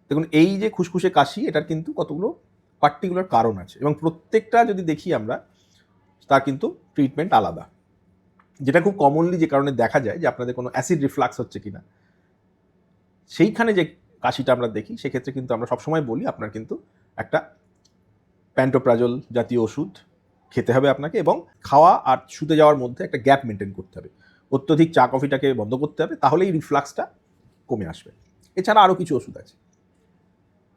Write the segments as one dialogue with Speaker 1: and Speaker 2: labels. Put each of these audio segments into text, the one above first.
Speaker 1: দেখুন এই যে খুসখুসে কাশি, এটার কিন্তু কতগুলো পার্টিকুলার কারণ আছে, এবং প্রত্যেকটা যদি দেখি আমরা তার কিন্তু ট্রিটমেন্ট আলাদা। যেটা খুব কমনলি যে কারণে দেখা যায় যে আপনাদের কোনো অ্যাসিড রিফ্লাক্স হচ্ছে কিনা, সেইখানে যে কাশিটা আমরা দেখি, সেক্ষেত্রে কিন্তু আমরা সবসময় বলি আপনার কিন্তু একটা প্যান্টোপ্রাজল জাতীয় ওষুধ খেতে হবে আপনাকে, এবং খাওয়া আর শুতে যাওয়ার মধ্যে একটা গ্যাপ মেনটেন করতে হবে। অত্যধিক চা কফিটাকে বন্ধ করতে হবে, তাহলেই রিফ্লাক্সটা কমে আসবে। এছাড়া আরও কিছু ওষুধ আছে।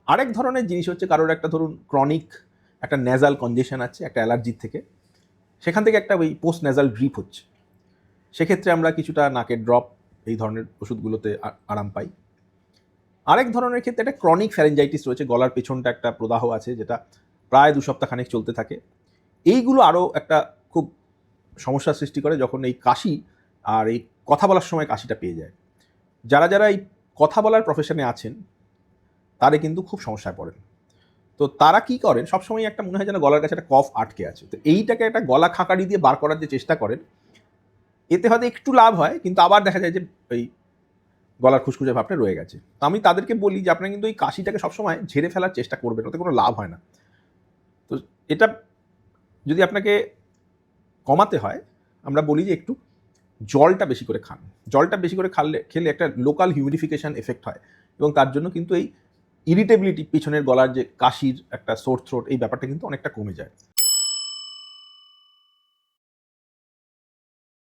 Speaker 1: আরেক ধরনের জিনিস হচ্ছে কারোর একটা ধরুন ক্রনিক একটা নেজাল কনজেশন আছে একটা অ্যালার্জির থেকে, সেখান থেকে একটা ওই পোস্ট নেজাল ড্রিপ হচ্ছে, সেক্ষেত্রে আমরা কিছুটা নাকের ড্রপ এই ধরনের ওষুধগুলোতে আরাম পাই। আরেক ধরনের ক্ষেত্রে একটা ক্রনিক ফ্যারেঞ্জাইটিস রয়েছে, গলার পেছনটা একটা প্রদাহ আছে যেটা প্রায় 2 সপ্তাহ খানেক চলতে থাকে। এইগুলো আরও একটা খুব সমস্যার সৃষ্টি করে যখন এই কাশি আর এই কথা বলার সময় কাশিটা পেয়ে যায়। যারা যারা এই কথা বলার প্রফেশনে আছেন তারা কিন্তু খুব সমস্যায় পড়েন। তো তারা কি করেন, সবসময় একটা মনে হয় যেন গলার কাছে একটা কফ আটকে আছে, তো এইটাকে একটা গলা খাকারি দিয়ে বার করার যে চেষ্টা করেন, এতে হয়তো একটু লাভ হয়, কিন্তু আবার দেখা যায় যে এই গলার খুসখুসে ভাবটা রয়ে গেছে। তো আমি তাদেরকে বলি যে আপনারা কিন্তু এই কাশিটাকে সবসময় ঝেড়ে ফেলার চেষ্টা করবেন, ওতে কোনো লাভ হয় না। তো এটা যদি আপনাকে কমাতে হয়, আমরা বলি যে একটু জলটা বেশি করে খান। জলটা বেশি করে খেলে একটা লোকাল হিউমিডিফিকেশন এফেক্ট হয়, এবং তার জন্য কিন্তু এই ইরিটেবিলিটি, পিছনের গলার যে কাশির একটা সোর থ্রোট, এই ব্যাপারটা কিন্তু অনেকটা কমে যায়।